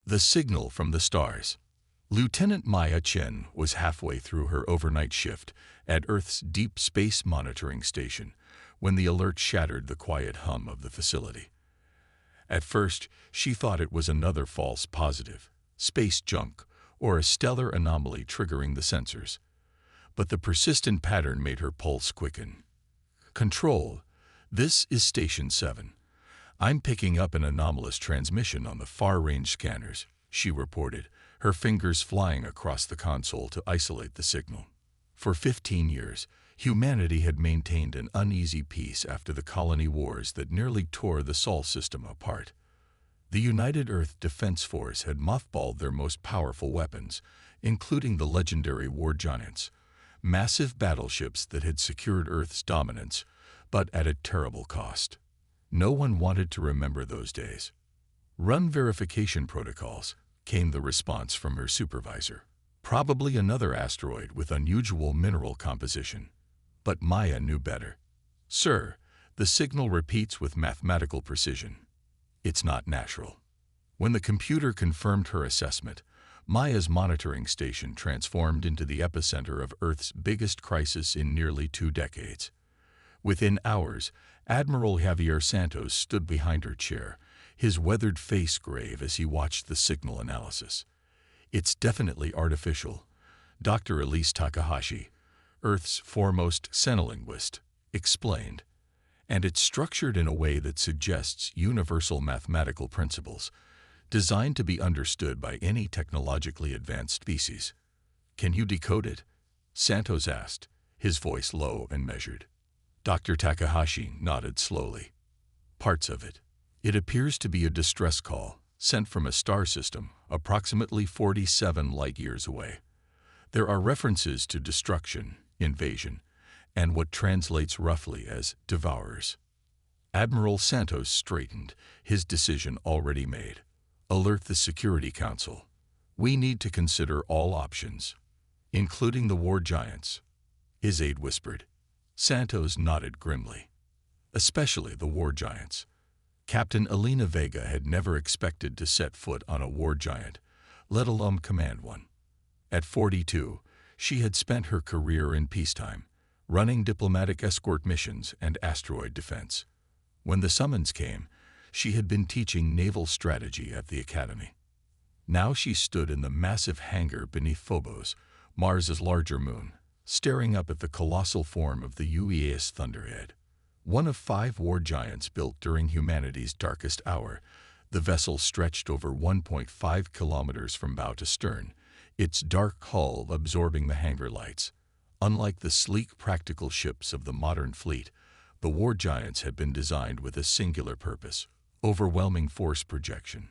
The signal from the stars. Lieutenant Maya Chen was halfway through her overnight shift at Earth's Deep Space Monitoring Station when the alert shattered the quiet hum of the facility. At first, she thought it was another false positive, space junk, or a stellar anomaly triggering the sensors. But the persistent pattern made her pulse quicken. "Control, this is Station 7. I'm picking up an anomalous transmission on the far-range scanners," she reported, her fingers flying across the console to isolate the signal. For 15 years, humanity had maintained an uneasy peace after the colony wars that nearly tore the Sol system apart. The United Earth Defense Force had mothballed their most powerful weapons, including the legendary war giants, massive battleships that had secured Earth's dominance, but at a terrible cost. No one wanted to remember those days. "Run verification protocols," came the response from her supervisor. "Probably another asteroid with unusual mineral composition." But Maya knew better. "Sir, the signal repeats with mathematical precision. It's not natural." When the computer confirmed her assessment, Maya's monitoring station transformed into the epicenter of Earth's biggest crisis in nearly 2 decades. Within hours, Admiral Javier Santos stood behind her chair, his weathered face grave as he watched the signal analysis. "It's definitely artificial," Dr. Elise Takahashi, Earth's foremost xenolinguist, explained. "And it's structured in a way that suggests universal mathematical principles, designed to be understood by any technologically advanced species." "Can you decode it?" Santos asked, his voice low and measured. Dr. Takahashi nodded slowly. "Parts of it. It appears to be a distress call, sent from a star system approximately 47 light-years away. There are references to destruction, invasion, and what translates roughly as devourers." Admiral Santos straightened, his decision already made. "Alert the Security Council. We need to consider all options, including the war giants," his aide whispered. Santos nodded grimly. "Especially the war giants." Captain Elena Vega had never expected to set foot on a war giant, let alone command one. At 42, she had spent her career in peacetime, running diplomatic escort missions and asteroid defense. When the summons came, she had been teaching naval strategy at the academy. Now she stood in the massive hangar beneath Phobos, Mars's larger moon, staring up at the colossal form of the UEAS Thunderhead. One of 5 war giants built during humanity's darkest hour, the vessel stretched over 1.5 kilometers from bow to stern, its dark hull absorbing the hangar lights. Unlike the sleek, practical ships of the modern fleet, the war giants had been designed with a singular purpose: overwhelming force projection.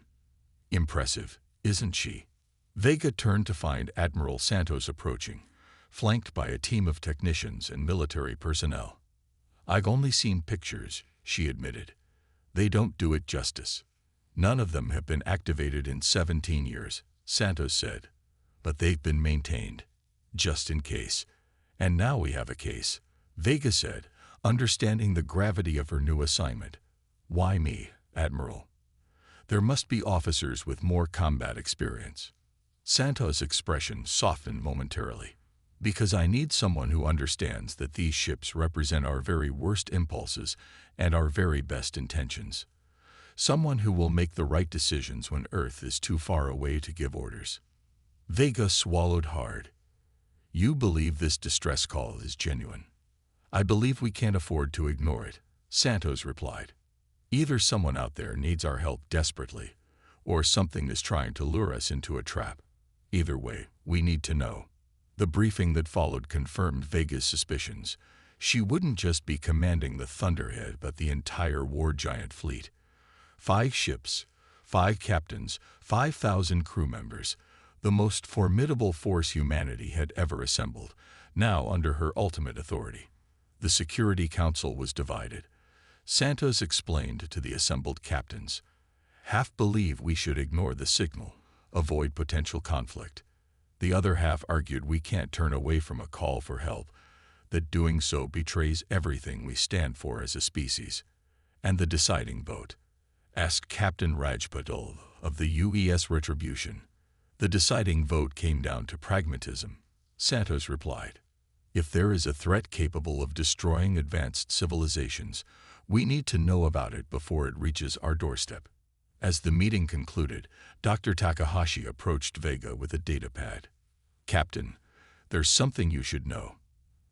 "Impressive, isn't she?" Vega turned to find Admiral Santos approaching, flanked by a team of technicians and military personnel. "I've only seen pictures," she admitted. "They don't do it justice." "None of them have been activated in 17 years, Santos said. "But they've been maintained, just in case. And now we have a case," Vega said, understanding the gravity of her new assignment. "Why me, Admiral? There must be officers with more combat experience." Santos' expression softened momentarily. "Because I need someone who understands that these ships represent our very worst impulses and our very best intentions. Someone who will make the right decisions when Earth is too far away to give orders." Vega swallowed hard. "You believe this distress call is genuine?" "I believe we can't afford to ignore it," Santos replied. "Either someone out there needs our help desperately, or something is trying to lure us into a trap. Either way, we need to know." The briefing that followed confirmed Vega's suspicions. She wouldn't just be commanding the Thunderhead, but the entire war giant fleet. 5 ships, 5 captains, 5,000 crew members, the most formidable force humanity had ever assembled, now under her ultimate authority. The Security Council was divided. Santos explained to the assembled captains. "Half believe we should ignore the signal, avoid potential conflict. The other half argued we can't turn away from a call for help, that doing so betrays everything we stand for as a species." And the deciding vote. asked Captain Rajpatal of the UES Retribution. The deciding vote came down to pragmatism. Santos replied, "If there is a threat capable of destroying advanced civilizations, we need to know about it before it reaches our doorstep." As the meeting concluded, Dr. Takahashi approached Vega with a datapad. "Captain, there's something you should know.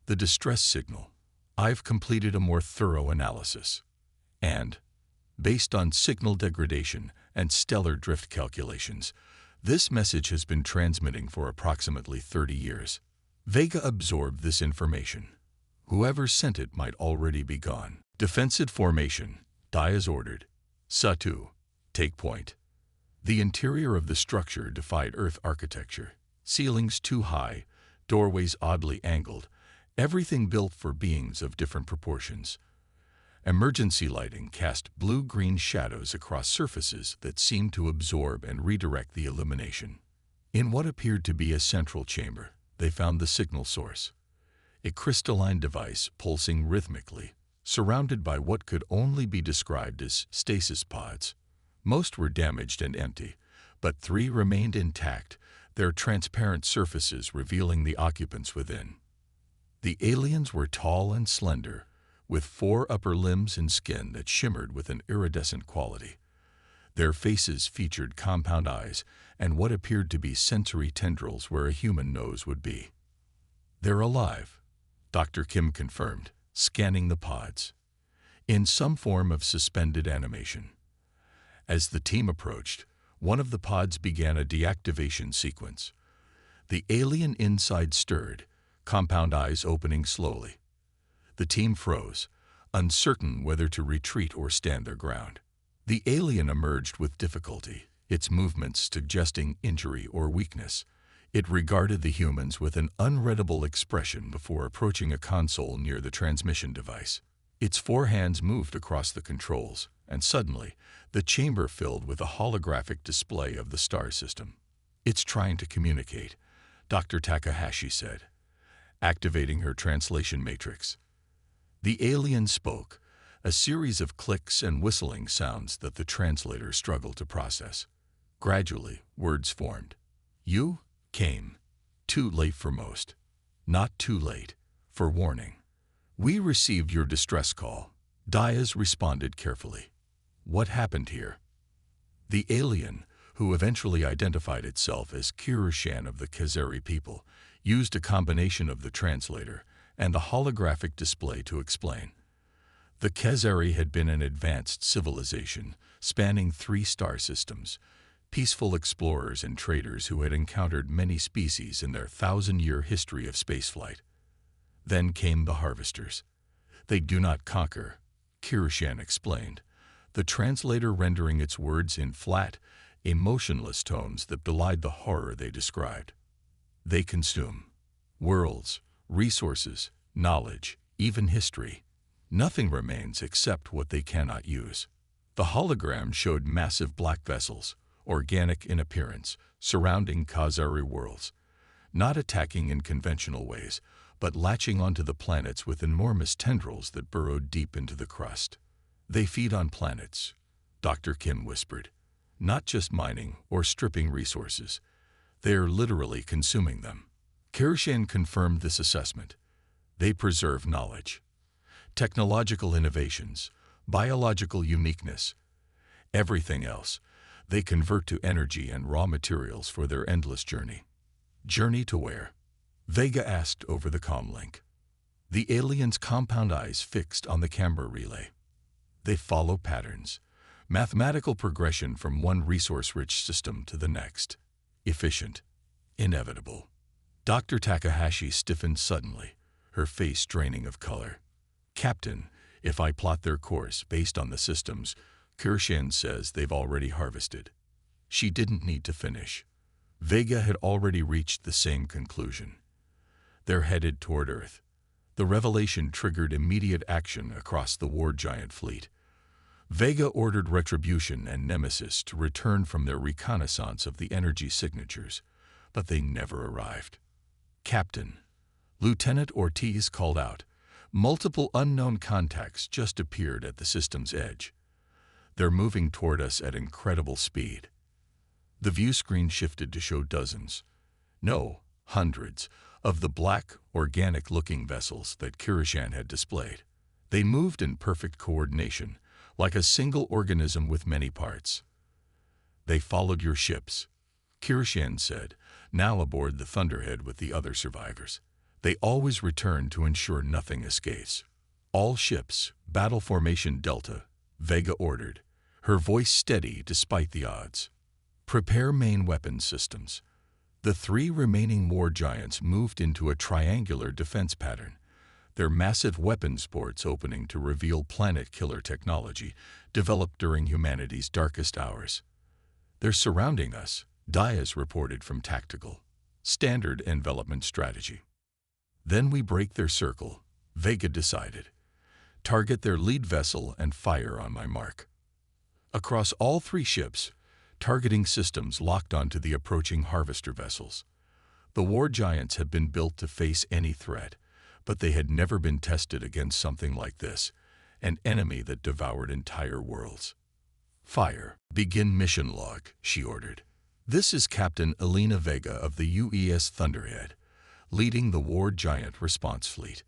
The distress signal. I've completed a more thorough analysis. And, based on signal degradation and stellar drift calculations, this message has been transmitting for approximately 30 years. Vega absorbed this information. Whoever sent it might already be gone. Defensive formation, die as ordered. Satu, take point." The interior of the structure defied Earth architecture. Ceilings too high, doorways oddly angled, everything built for beings of different proportions. Emergency lighting cast blue-green shadows across surfaces that seemed to absorb and redirect the illumination. In what appeared to be a central chamber, they found the signal source. A crystalline device pulsing rhythmically, surrounded by what could only be described as stasis pods. Most were damaged and empty, but 3 remained intact, their transparent surfaces revealing the occupants within. The aliens were tall and slender, with 4 upper limbs and skin that shimmered with an iridescent quality. Their faces featured compound eyes and what appeared to be sensory tendrils where a human nose would be. "They're alive," Dr. Kim confirmed, scanning the pods. In some form of suspended animation. As the team approached, one of the pods began a deactivation sequence. The alien inside stirred, compound eyes opening slowly. The team froze, uncertain whether to retreat or stand their ground. The alien emerged with difficulty, its movements suggesting injury or weakness. It regarded the humans with an unreadable expression before approaching a console near the transmission device. Its 4 hands moved across the controls, and suddenly, the chamber filled with a holographic display of the star system. "It's trying to communicate," Dr. Takahashi said, activating her translation matrix. The alien spoke, a series of clicks and whistling sounds that the translator struggled to process. Gradually, words formed. "You came. Too late for most. Not too late. For warning. We received your distress call." Diaz responded carefully. "What happened here?" The alien, who eventually identified itself as Kirushan of the Khazari people, used a combination of the translator and a holographic display to explain. The Khazari had been an advanced civilization spanning 3 star systems, peaceful explorers and traders who had encountered many species in their 1,000-year history of spaceflight. Then came the harvesters. "They do not conquer," Kirushan explained, the translator rendering its words in flat, emotionless tones that belied the horror they described. "They consume. Worlds, resources, knowledge, even history. Nothing remains except what they cannot use." The hologram showed massive black vessels, organic in appearance, surrounding Khazari worlds, not attacking in conventional ways, but latching onto the planets with enormous tendrils that burrowed deep into the crust. "They feed on planets," Dr. Kim whispered, "not just mining or stripping resources. They are literally consuming them." Kirushan confirmed this assessment. "They preserve knowledge, technological innovations, biological uniqueness. Everything else, they convert to energy and raw materials for their endless journey." "Journey to where?" Vega asked over the comlink. The alien's compound eyes fixed on the camera relay. "They follow patterns, mathematical progression from one resource-rich system to the next. Efficient, inevitable." Dr. Takahashi stiffened suddenly, her face draining of color. "Captain, if I plot their course based on the systems, Kirushan says they've already harvested." She didn't need to finish. Vega had already reached the same conclusion. They're headed toward Earth. The revelation triggered immediate action across the war giant fleet. Vega ordered Retribution and Nemesis to return from their reconnaissance of the energy signatures, but they never arrived. "Captain," Lieutenant Ortiz called out, multiple unknown contacts just appeared at the system's edge. They're moving toward us at incredible speed. The view screen shifted to show dozens, no, hundreds, of the black, organic-looking vessels that Kirishan had displayed. They moved in perfect coordination, like a single organism with many parts. "They followed your ships," Kirishan said, now aboard the Thunderhead with the other survivors. "They always return to ensure nothing escapes." "All ships, battle formation Delta," Vega ordered, her voice steady despite the odds. "Prepare main weapons systems." The 3 remaining war giants moved into a triangular defense pattern, their massive weapons ports opening to reveal planet-killer technology developed during humanity's darkest hours. "They're surrounding us," Diaz reported from Tactical. "Standard envelopment strategy." "Then we break their circle," Vega decided. "Target their lead vessel and fire on my mark." Across all 3 ships, targeting systems locked onto the approaching harvester vessels. The war giants had been built to face any threat, but they had never been tested against something like this, an enemy that devoured entire worlds. "Fire. Begin mission log," she ordered. "This is Captain Elena Vega of the UES Thunderhead, leading the war giant response fleet.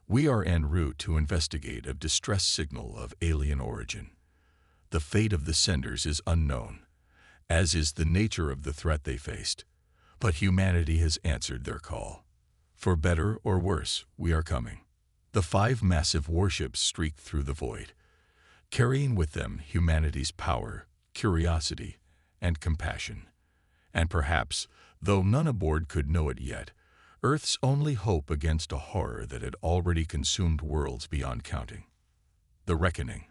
We are en route to investigate a distress signal of alien origin. The fate of the senders is unknown, as is the nature of the threat they faced, but humanity has answered their call. For better or worse, we are coming." The 5 massive warships streaked through the void, carrying with them humanity's power, curiosity, and compassion. And perhaps, though none aboard could know it yet, Earth's only hope against a horror that had already consumed worlds beyond counting. The reckoning.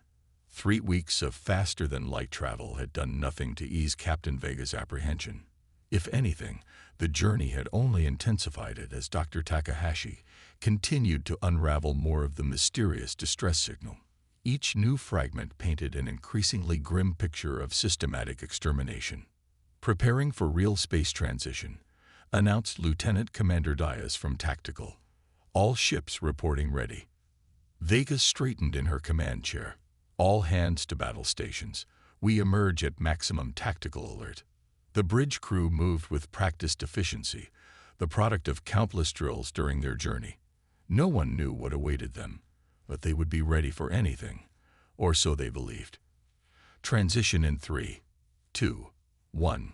3 weeks of faster-than-light travel had done nothing to ease Captain Vega's apprehension. If anything, the journey had only intensified it as Dr. Takahashi continued to unravel more of the mysterious distress signal. Each new fragment painted an increasingly grim picture of systematic extermination. "Preparing for real space transition," announced Lieutenant Commander Diaz from Tactical. "All ships reporting ready." Vega straightened in her command chair. "All hands to battle stations. We emerge at maximum tactical alert." The bridge crew moved with practiced efficiency, the product of countless drills during their journey. No one knew what awaited them, but they would be ready for anything, or so they believed. Transition in 3, 2, 1.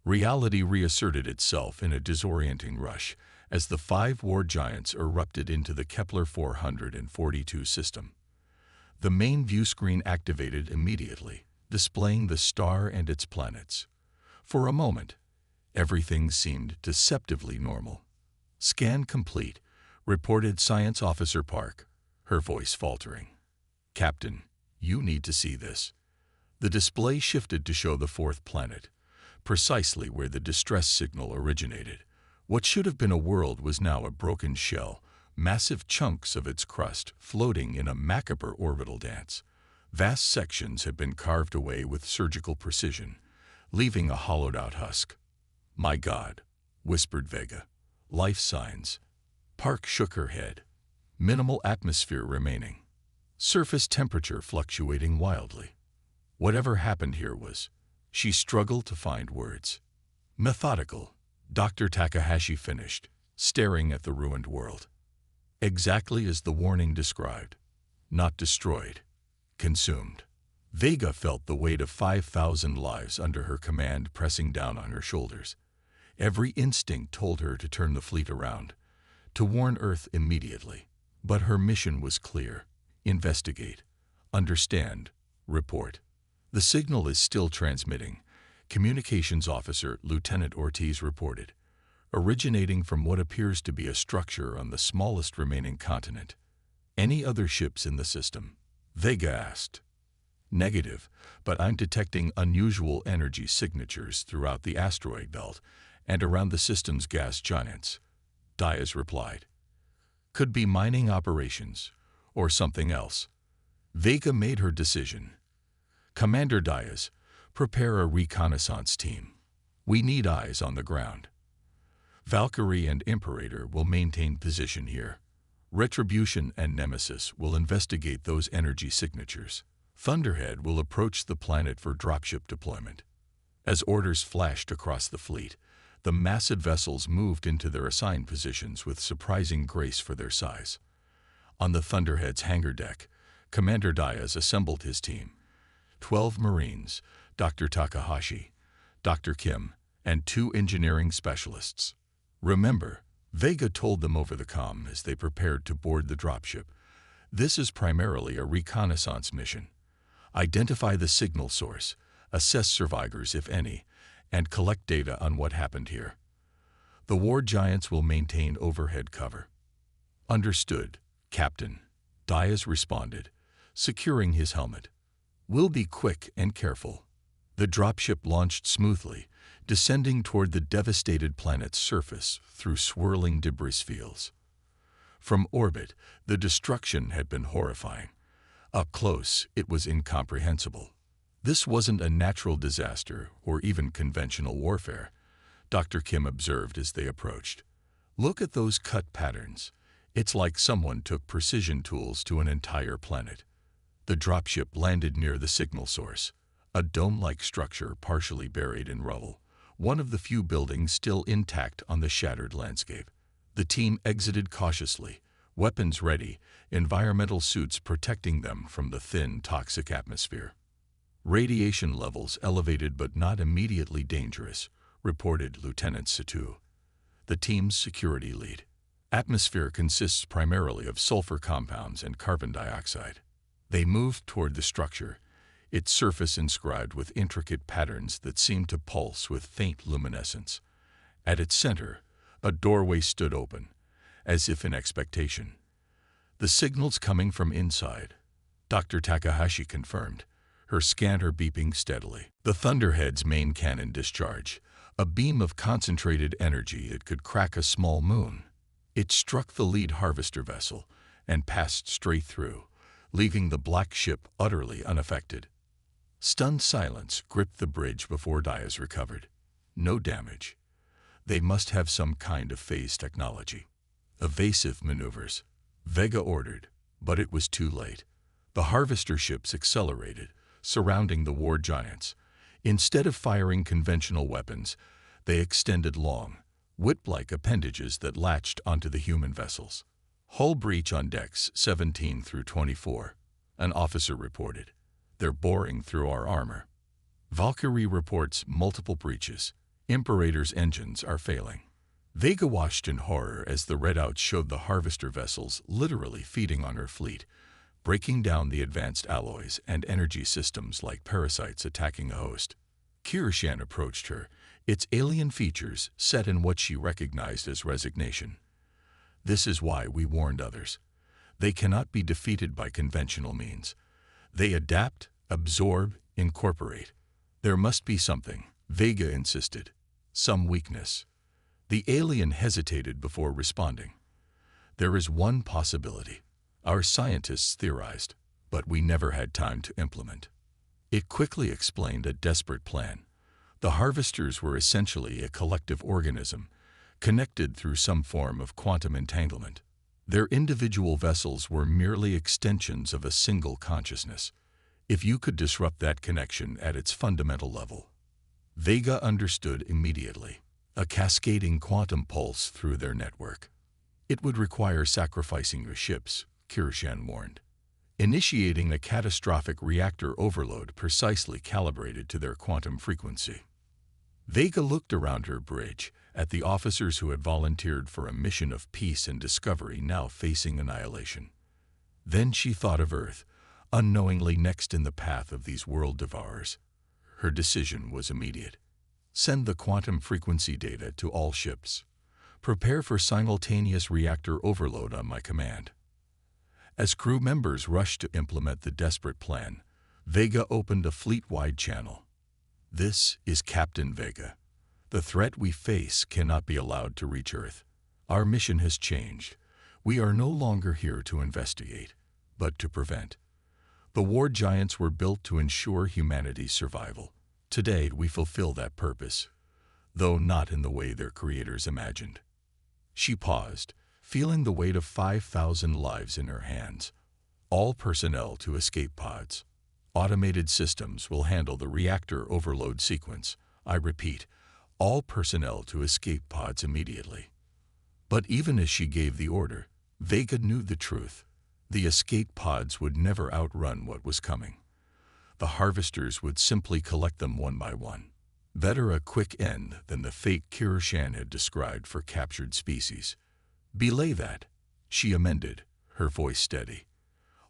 Reality reasserted itself in a disorienting rush as the 5 war giants erupted into the Kepler 442 system. The main view screen activated immediately, displaying the star and its planets. For a moment, everything seemed deceptively normal. "Scan complete," reported Science Officer Park, her voice faltering. "Captain, you need to see this." The display shifted to show the 4th planet, precisely where the distress signal originated. What should have been a world was now a broken shell, massive chunks of its crust floating in a macabre orbital dance. Vast sections had been carved away with surgical precision, leaving a hollowed-out husk. "My God," whispered Vega. "Life signs." Park shook her head. "Minimal atmosphere remaining. Surface temperature fluctuating wildly." Whatever happened here was... She struggled to find words. "Methodical," Dr. Takahashi finished, staring at the ruined world. "Exactly as the warning described. Not destroyed. Consumed." Vega felt the weight of 5,000 lives under her command pressing down on her shoulders. Every instinct told her to turn the fleet around, to warn Earth immediately. But her mission was clear. Investigate. Understand. Report. "The signal is still transmitting," Communications Officer Lieutenant Ortiz reported, "originating from what appears to be a structure on the smallest remaining continent." "Any other ships in the system?" Vega asked. "Negative, but I'm detecting unusual energy signatures throughout the asteroid belt and around the system's gas giants," Diaz replied. "Could be mining operations, or something else." Vega made her decision. "Commander Diaz, prepare a reconnaissance team. We need eyes on the ground. Valkyrie and Imperator will maintain position here. Retribution and Nemesis will investigate those energy signatures. Thunderhead will approach the planet for dropship deployment. As orders flashed across the fleet, the massive vessels moved into their assigned positions with surprising grace for their size. On the Thunderhead's hangar deck, Commander Diaz assembled his team. 12 Marines, Dr. Takahashi, Dr. Kim, and 2 engineering specialists. Remember, Vega told them over the comm as they prepared to board the dropship. This is primarily a reconnaissance mission. Identify the signal source, assess survivors if any, and collect data on what happened here. The war giants will maintain overhead cover. Understood, Captain, Diaz responded, securing his helmet. We'll be quick and careful. The dropship launched smoothly, descending toward the devastated planet's surface through swirling debris fields. From orbit, the destruction had been horrifying. Up close, it was incomprehensible. This wasn't a natural disaster or even conventional warfare, Dr. Kim observed as they approached. Look at those cut patterns. It's like someone took precision tools to an entire planet. The dropship landed near the signal source, a dome-like structure partially buried in rubble, one of the few buildings still intact on the shattered landscape. The team exited cautiously, weapons ready, environmental suits protecting them from the thin, toxic atmosphere. Radiation levels elevated but not immediately dangerous, reported Lieutenant Situ, the team's security lead. Atmosphere consists primarily of sulfur compounds and carbon dioxide. They moved toward the structure, its surface inscribed with intricate patterns that seemed to pulse with faint luminescence. At its center, a doorway stood open, as if in expectation. The signal's coming from inside, Dr. Takahashi confirmed, her scanner beeping steadily. The Thunderhead's main cannon discharged, a beam of concentrated energy that could crack a small moon. It struck the lead harvester vessel and passed straight through, leaving the black ship utterly unaffected. Stunned silence gripped the bridge before Diaz recovered. No damage. They must have some kind of phase technology. Evasive maneuvers, Vega ordered, but it was too late. The harvester ships accelerated, surrounding the war giants. Instead of firing conventional weapons, they extended long, whip-like appendages that latched onto the human vessels. Hull breach on decks 17 through 24, an officer reported. They're boring through our armor. Valkyrie reports multiple breaches. Imperator's engines are failing. Vega watched in horror as the redouts showed the harvester vessels literally feeding on her fleet, breaking down the advanced alloys and energy systems like parasites attacking a host. Kirishan approached her, its alien features set in what she recognized as resignation. This is why we warned others. They cannot be defeated by conventional means. They adapt, absorb, incorporate. There must be something, Vega insisted. Some weakness. The alien hesitated before responding. There is one possibility. Our scientists theorized, but we never had time to implement. It quickly explained a desperate plan. The harvesters were essentially a collective organism, connected through some form of quantum entanglement. Their individual vessels were merely extensions of a single consciousness. If you could disrupt that connection at its fundamental level. Vega understood immediately. A cascading quantum pulse through their network. It would require sacrificing your ships, Kirishan warned. Initiating a catastrophic reactor overload precisely calibrated to their quantum frequency. Vega looked around her bridge at the officers who had volunteered for a mission of peace and discovery now facing annihilation. Then she thought of Earth, unknowingly next in the path of these world devourers. Her decision was immediate. Send the quantum frequency data to all ships. Prepare for simultaneous reactor overload on my command. As crew members rushed to implement the desperate plan, Vega opened a fleet-wide channel. This is Captain Vega. The threat we face cannot be allowed to reach Earth. Our mission has changed. We are no longer here to investigate, but to prevent. The war giants were built to ensure humanity's survival. Today we fulfill that purpose, though not in the way their creators imagined. She paused, feeling the weight of 5,000 lives in her hands. All personnel to escape pods. Automated systems will handle the reactor overload sequence. I repeat, all personnel to escape pods immediately. But even as she gave the order, Vega knew the truth. The escape pods would never outrun what was coming. The harvesters would simply collect them one by one. Better a quick end than the fate Kiroshan had described for captured species. Belay that, she amended, her voice steady.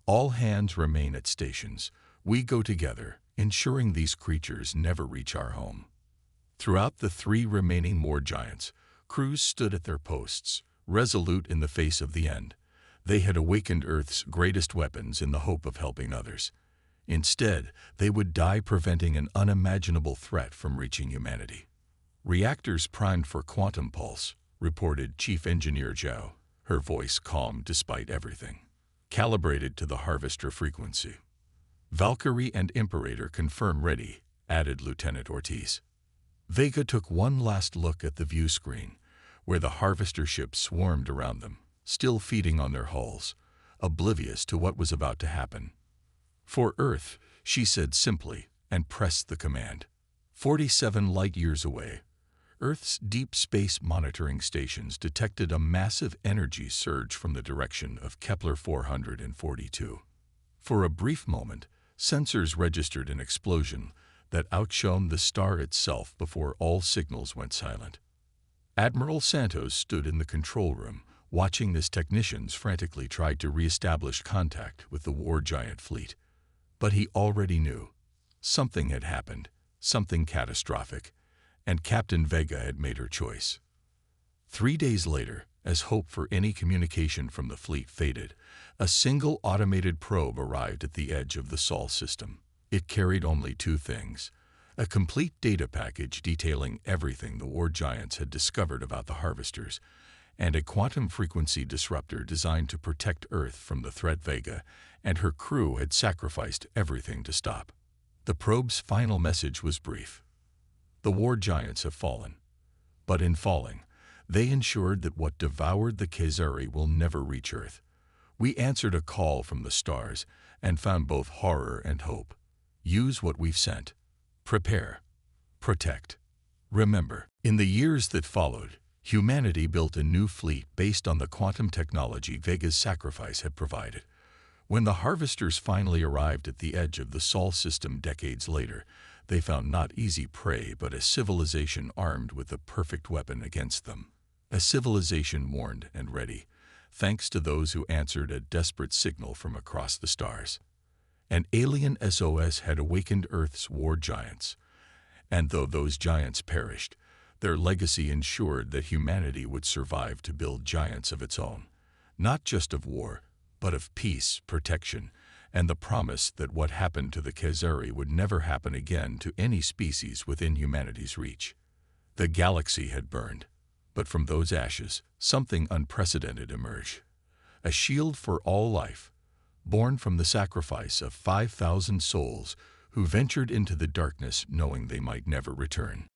All hands remain at stations. We go together, ensuring these creatures never reach our home. Throughout the 3 remaining war giants, crews stood at their posts, resolute in the face of the end. They had awakened Earth's greatest weapons in the hope of helping others. Instead, they would die preventing an unimaginable threat from reaching humanity. Reactors primed for quantum pulse, reported Chief Engineer Zhao, her voice calm despite everything. Calibrated to the harvester frequency. Valkyrie and Imperator confirm ready, added Lieutenant Ortiz. Vega took one last look at the view screen, where the harvester ships swarmed around them, still feeding on their hulls, oblivious to what was about to happen. For Earth, she said simply, and pressed the command. 47 light-years away, Earth's deep space monitoring stations detected a massive energy surge from the direction of Kepler 442. For a brief moment, sensors registered an explosion that outshone the star itself before all signals went silent. Admiral Santos stood in the control room, watching as technicians frantically tried to re-establish contact with the war giant fleet. But he already knew. Something had happened, something catastrophic, and Captain Vega had made her choice. 3 days later, as hope for any communication from the fleet faded, a single automated probe arrived at the edge of the Sol system. It carried only 2 things: a complete data package detailing everything the war giants had discovered about the harvesters, and a quantum frequency disruptor designed to protect Earth from the threat Vega and her crew had sacrificed everything to stop. The probe's final message was brief. The war giants have fallen. But in falling, they ensured that what devoured the Khazari will never reach Earth. We answered a call from the stars and found both horror and hope. Use what we've sent. Prepare. Protect. Remember, in the years that followed, humanity built a new fleet based on the quantum technology Vega's sacrifice had provided. When the harvesters finally arrived at the edge of the Sol system decades later, they found not easy prey but a civilization armed with the perfect weapon against them. A civilization warned and ready, thanks to those who answered a desperate signal from across the stars. An alien SOS had awakened Earth's war giants, and though those giants perished, their legacy ensured that humanity would survive to build giants of its own, not just of war, but of peace, protection, and the promise that what happened to the Khazari would never happen again to any species within humanity's reach. The galaxy had burned, but from those ashes, something unprecedented emerged. A shield for all life, born from the sacrifice of 5,000 souls who ventured into the darkness knowing they might never return.